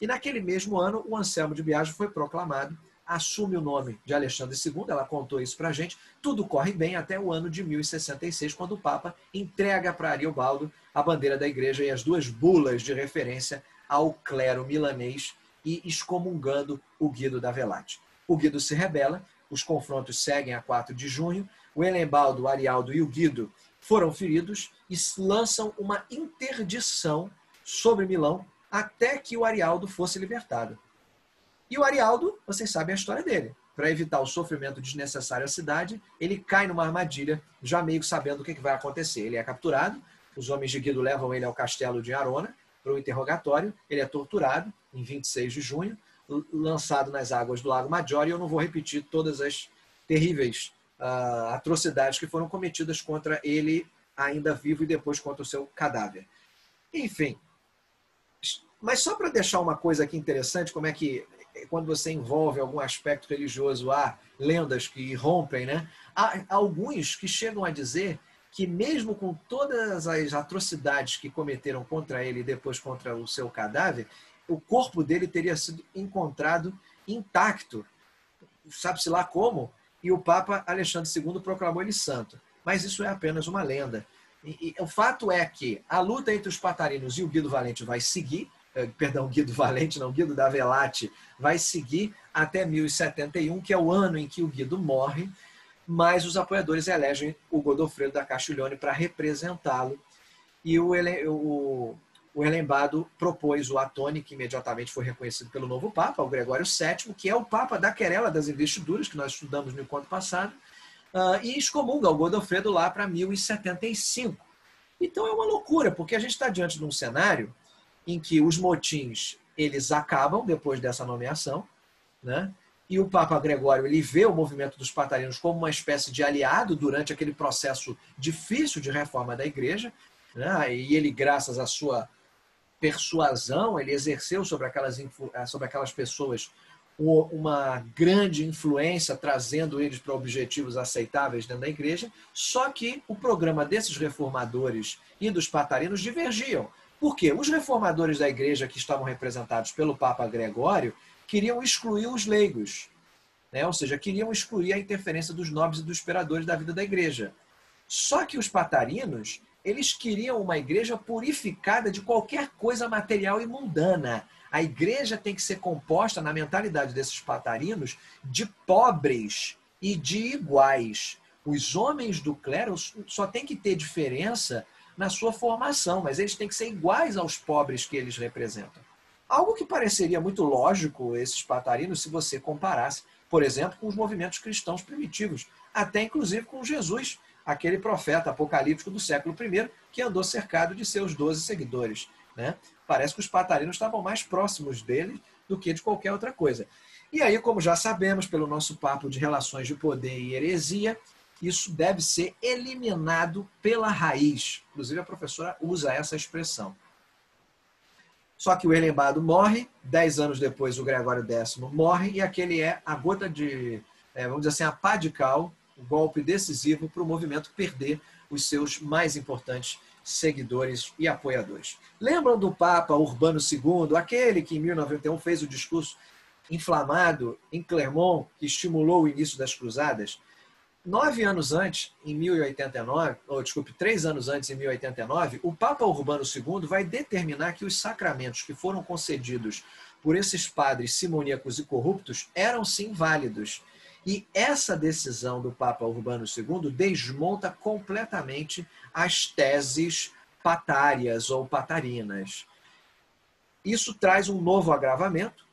E naquele mesmo ano, o Anselmo de Biagio foi proclamado, assume o nome de Alexandre II, ela contou isso para a gente, tudo corre bem até o ano de 1066, quando o Papa entrega para Ariobaldo a bandeira da igreja e as 2 bulas de referência ao clero milanês e excomungando o Guido da Velate. O Guido se rebela, os confrontos seguem a 4 de junho, o Arembaldo, o Arialdo e o Guido foram feridos e lançam uma interdição sobre Milão até que o Arialdo fosse libertado. E o Arialdo, vocês sabem a história dele. Para evitar o sofrimento desnecessário à cidade, ele cai numa armadilha, já meio sabendo o que vai acontecer. Ele é capturado, os homens de Guido levam ele ao castelo de Arona para o interrogatório, ele é torturado em 26 de junho, lançado nas águas do Lago Maggiore, e eu não vou repetir todas as terríveis atrocidades que foram cometidas contra ele ainda vivo e depois contra o seu cadáver. Enfim, mas só para deixar uma coisa aqui interessante, como é que quando você envolve algum aspecto religioso, há lendas que rompem, né? Há alguns que chegam a dizer que mesmo com todas as atrocidades que cometeram contra ele e depois contra o seu cadáver, o corpo dele teria sido encontrado intacto, sabe-se lá como, e o Papa Alexandre II proclamou ele santo. Mas isso é apenas uma lenda. E o fato é que a luta entre os Patarinos e o Guido Valente vai seguir, Guido Valente não, Guido da Velate, vai seguir até 1071, que é o ano em que o Guido morre, mas os apoiadores elegem o Godofredo da Castiglione para representá-lo, e o Helembado propôs o Atone, que imediatamente foi reconhecido pelo novo Papa, o Gregório VII, que é o Papa da querela das investiduras, que nós estudamos no encontro passado, e excomunga o Godofredo lá para 1075. Então é uma loucura, porque a gente está diante de um cenário em que os motins eles acabam depois dessa nomeação, né? E o Papa Gregório ele vê o movimento dos Patarinos como uma espécie de aliado durante aquele processo difícil de reforma da Igreja, né? E ele, graças à sua persuasão, ele exerceu sobre aquelas pessoas uma grande influência, trazendo eles para objetivos aceitáveis dentro da Igreja, só que o programa desses reformadores e dos Patarinos divergiam. Por quê? Os reformadores da Igreja, que estavam representados pelo Papa Gregório, queriam excluir os leigos, né? Ou seja, queriam excluir a interferência dos nobres e dos imperadores da vida da Igreja. Só que os Patarinos, eles queriam uma igreja purificada de qualquer coisa material e mundana. A igreja tem que ser composta, na mentalidade desses Patarinos, de pobres e de iguais. Os homens do clero só têm que ter diferença na sua formação, mas eles têm que ser iguais aos pobres que eles representam. Algo que pareceria muito lógico, esses Patarinos, se você comparasse, por exemplo, com os movimentos cristãos primitivos, até inclusive com Jesus, aquele profeta apocalíptico do século I, que andou cercado de seus 12 seguidores, né? Parece que os Patarinos estavam mais próximos dele do que de qualquer outra coisa. E aí, como já sabemos, pelo nosso papo de relações de poder e heresia, isso deve ser eliminado pela raiz. Inclusive, a professora usa essa expressão. Só que o Helembado morre, 10 anos depois o Gregório X morre, e aquele é a gota de, vamos dizer assim, a pá de cal, o golpe decisivo para o movimento perder os seus mais importantes seguidores e apoiadores. Lembram do Papa Urbano II, aquele que em 1091 fez o discurso inflamado em Clermont, que estimulou o início das cruzadas? 9 anos antes, em 1089, ou desculpe, 3 anos antes, em 1089, o Papa Urbano II vai determinar que os sacramentos que foram concedidos por esses padres simoníacos e corruptos eram sim válidos. E essa decisão do Papa Urbano II desmonta completamente as teses patárias ou patarinas. Isso traz um novo agravamento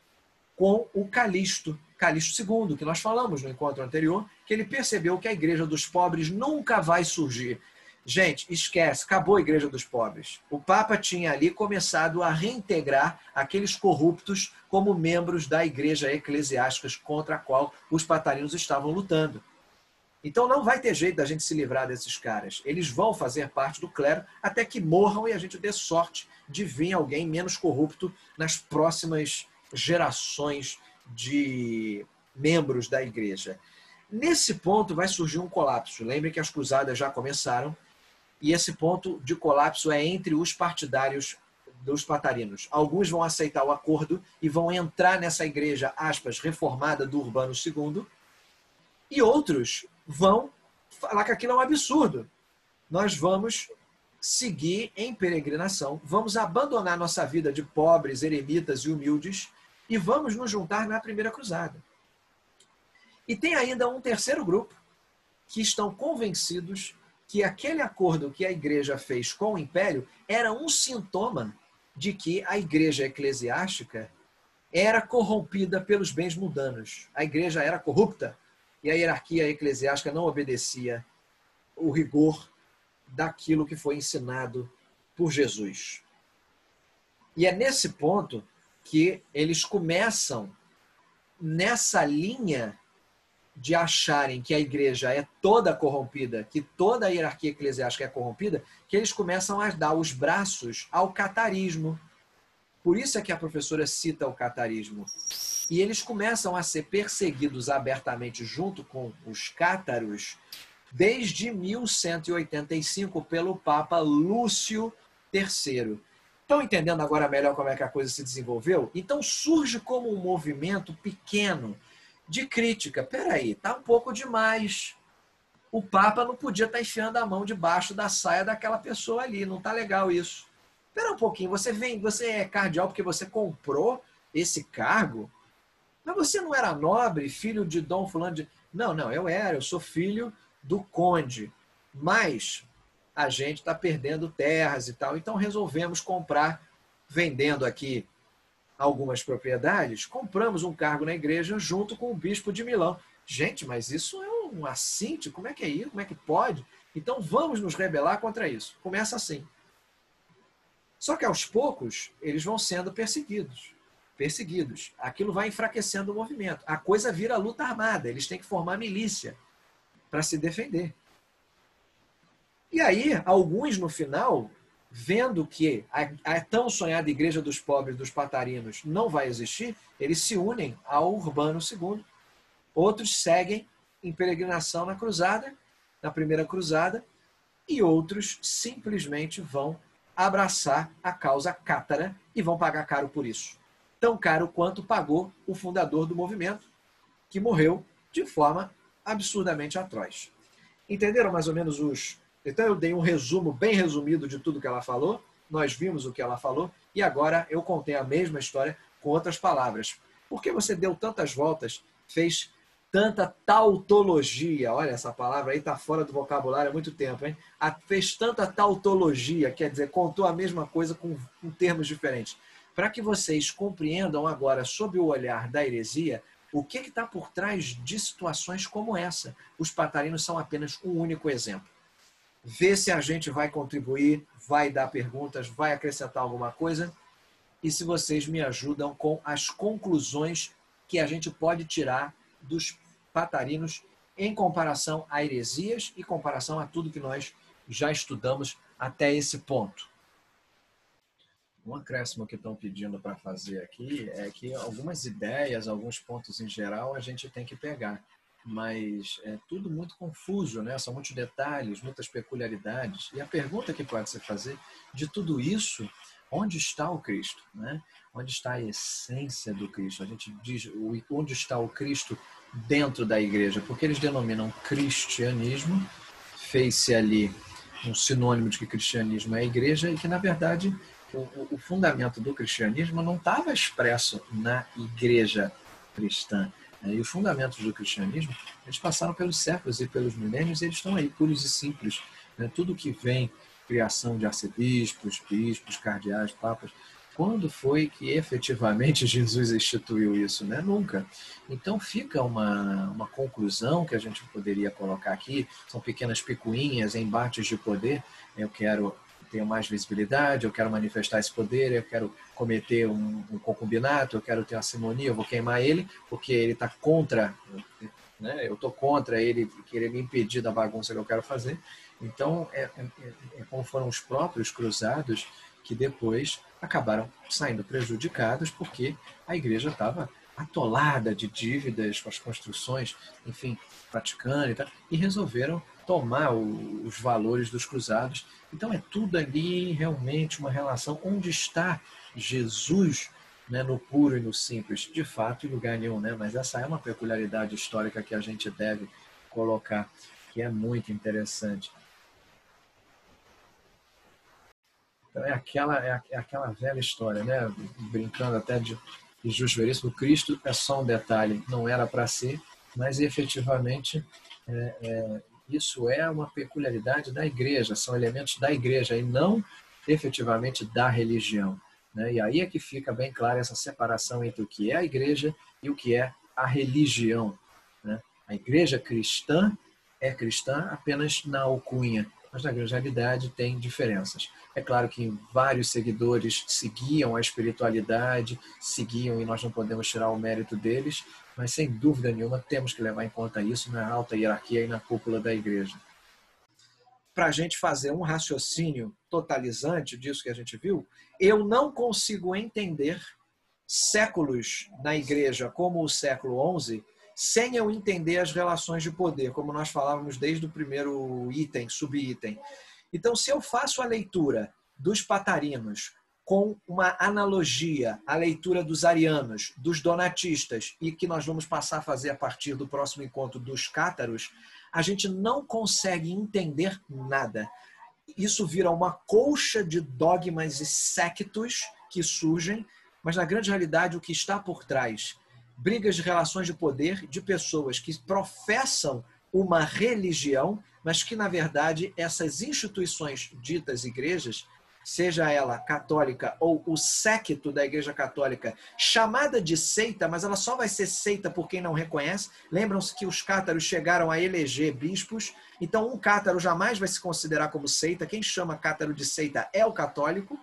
com o Calixto II, que nós falamos no encontro anterior, que ele percebeu que a igreja dos pobres nunca vai surgir. Gente, esquece, acabou a igreja dos pobres. O Papa tinha ali começado a reintegrar aqueles corruptos como membros da igreja eclesiástica contra a qual os patarinos estavam lutando. Então não vai ter jeito da gente se livrar desses caras. Eles vão fazer parte do clero até que morram e a gente dê sorte de vir alguém menos corrupto nas próximas gerações de membros da igreja. Nesse ponto vai surgir um colapso. Lembrem que as cruzadas já começaram e esse ponto de colapso é entre os partidários dos patarinos. Alguns vão aceitar o acordo e vão entrar nessa igreja, aspas, reformada do Urbano II, e outros vão falar que aquilo é um absurdo. Nós vamos seguir em peregrinação, vamos abandonar nossa vida de pobres, eremitas e humildes e vamos nos juntar na primeira cruzada. E tem ainda um terceiro grupo que estão convencidos que aquele acordo que a igreja fez com o império era um sintoma de que a igreja eclesiástica era corrompida pelos bens mundanos. A igreja era corrupta e a hierarquia eclesiástica não obedecia o rigor daquilo que foi ensinado por Jesus. E é nesse ponto que eles começam nessa linha de acharem que a igreja é toda corrompida, que toda a hierarquia eclesiástica é corrompida, que eles começam a dar os braços ao catarismo. Por isso é que a professora cita o catarismo. E eles começam a ser perseguidos abertamente junto com os cátaros desde 1185 pelo Papa Lúcio III. Estão entendendo agora melhor como é que a coisa se desenvolveu? Então surge como um movimento pequeno de crítica. Peraí, tá um pouco demais. O Papa não podia estar enfiando a mão debaixo da saia daquela pessoa ali. Não tá legal isso. Espera um pouquinho, você é cardeal porque você comprou esse cargo? Mas você não era nobre, filho de Dom Fulano de... Não, eu sou filho do conde. Mas a gente está perdendo terras e tal, então resolvemos comprar, vendendo aqui algumas propriedades, compramos um cargo na igreja junto com o bispo de Milão. Gente, mas isso é um assinte, como é que é isso? Como é que pode? Então vamos nos rebelar contra isso. Começa assim. Só que aos poucos eles vão sendo perseguidos. Aquilo vai enfraquecendo o movimento. A coisa vira luta armada, eles têm que formar milícia para se defender. E aí, alguns no final, vendo que a tão sonhada igreja dos pobres, dos patarinos, não vai existir, eles se unem ao Urbano II. Outros seguem em peregrinação na cruzada, na primeira cruzada, e outros simplesmente vão abraçar a causa cátara e vão pagar caro por isso. Tão caro quanto pagou o fundador do movimento, que morreu de forma absurdamente atroz. Entenderam mais ou menos os... Então eu dei um resumo bem resumido de tudo que ela falou, nós vimos o que ela falou, e agora eu contei a mesma história com outras palavras. Por que você deu tantas voltas, fez tanta tautologia? Olha, essa palavra aí está fora do vocabulário há muito tempo, hein? Fez tanta tautologia, quer dizer, contou a mesma coisa com termos diferentes. Para que vocês compreendam agora, sob o olhar da heresia, o que está por trás de situações como essa. Os patarinos são apenas um único exemplo. Vê se a gente vai contribuir, vai dar perguntas, vai acrescentar alguma coisa. E se vocês me ajudam com as conclusões que a gente pode tirar dos patarinos em comparação a heresias e comparação a tudo que nós já estudamos até esse ponto. Um acréscimo que estão pedindo para fazer aqui é que algumas ideias, alguns pontos em geral, a gente tem que pegar. Mas é tudo muito confuso, né? São muitos detalhes, muitas peculiaridades. E a pergunta que pode se fazer de tudo isso, onde está o Cristo? Né? Onde está a essência do Cristo? A gente diz onde está o Cristo dentro da igreja, porque eles denominam cristianismo, fez-se ali um sinônimo de que cristianismo é a igreja e que, na verdade, o fundamento do cristianismo não estava expresso na igreja cristã. E os fundamentos do cristianismo, eles passaram pelos séculos e pelos milênios e eles estão aí, puros e simples. Tudo que vem, criação de arcebispos, bispos, cardeais, papas, quando foi que efetivamente Jesus instituiu isso? Né? Nunca. Então fica uma conclusão que a gente poderia colocar aqui, são pequenas picuinhas, embates de poder. Eu quero ter mais visibilidade, eu quero manifestar esse poder, eu quero cometer um concubinato, eu quero ter uma simonia, eu vou queimar ele, porque ele está contra, né? Eu estou contra ele querer me impedir da bagunça que eu quero fazer. Então, é como foram os próprios cruzados que depois acabaram saindo prejudicados porque a igreja estava atolada de dívidas com as construções, enfim, Vaticano e tal, e resolveram tomar os valores dos cruzados. Então é tudo ali realmente uma relação. Onde está Jesus, né, no puro e no simples? De fato, em lugar nenhum, né? Mas essa é uma peculiaridade histórica que a gente deve colocar, que é muito interessante. Então é aquela velha história, né? Brincando até de justo veríssimo, Cristo é só um detalhe, não era para ser, mas efetivamente isso é uma peculiaridade da igreja, são elementos da igreja e não efetivamente da religião. Né? E aí é que fica bem clara essa separação entre o que é a igreja e o que é a religião. Né? A igreja cristã é cristã apenas na alcunha, mas na grande realidade tem diferenças. É claro que vários seguidores seguiam a espiritualidade, seguiam, e nós não podemos tirar o mérito deles, mas sem dúvida nenhuma temos que levar em conta isso na alta hierarquia e na cúpula da igreja. Para a gente fazer um raciocínio totalizante disso que a gente viu, eu não consigo entender séculos na igreja como o século XI sem eu entender as relações de poder, como nós falávamos desde o primeiro item, subitem. Então, se eu faço a leitura dos patarinos com uma analogia à leitura dos arianos, dos donatistas, e que nós vamos passar a fazer a partir do próximo encontro dos cátaros, a gente não consegue entender nada. Isso vira uma colcha de dogmas e sectos que surgem, mas na grande realidade o que está por trás, brigas de relações de poder de pessoas que professam uma religião, mas que na verdade essas instituições ditas igrejas, seja ela católica ou o séquito da Igreja Católica, chamada de seita, mas ela só vai ser seita por quem não reconhece. Lembram-se que os cátaros chegaram a eleger bispos, então um cátaro jamais vai se considerar como seita. Quem chama cátaro de seita é o católico,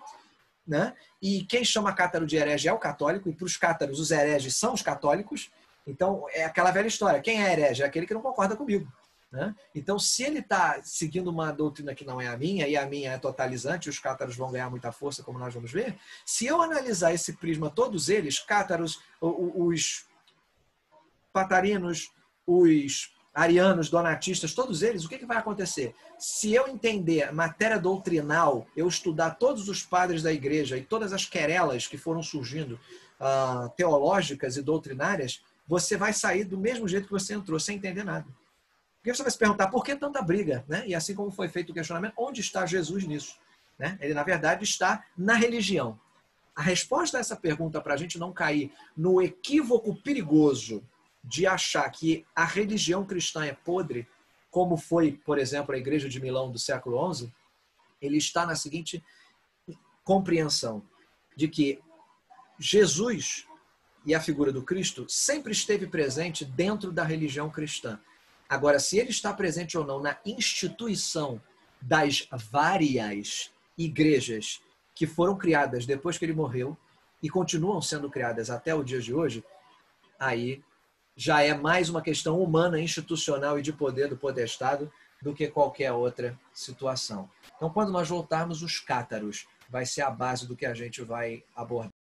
né? E quem chama cátaro de herege é o católico, e para os cátaros os hereges são os católicos. Então é aquela velha história, quem é herege? É aquele que não concorda comigo. Né? Então, se ele está seguindo uma doutrina que não é a minha, e a minha é totalizante, os cátaros vão ganhar muita força, como nós vamos ver, se eu analisar esse prisma, todos eles, cátaros, os patarinos, os arianos, donatistas, todos eles, o que vai acontecer? Se eu entender matéria doutrinal, eu estudar todos os padres da igreja e todas as querelas que foram surgindo, teológicas e doutrinárias, você vai sair do mesmo jeito que você entrou, sem entender nada. Porque você vai se perguntar, por que tanta briga? Né? E assim como foi feito o questionamento, onde está Jesus nisso? Né? Ele, na verdade, está na religião. A resposta a essa pergunta, para a gente não cair no equívoco perigoso de achar que a religião cristã é podre, como foi, por exemplo, a Igreja de Milão do século XI, ele está na seguinte compreensão, de que Jesus e a figura do Cristo sempre esteve presente dentro da religião cristã. Agora, se ele está presente ou não na instituição das várias igrejas que foram criadas depois que ele morreu e continuam sendo criadas até o dia de hoje, aí já é mais uma questão humana, institucional e de poder do potestado do que qualquer outra situação. Então, quando nós voltarmos, os cátaros vai ser a base do que a gente vai abordar.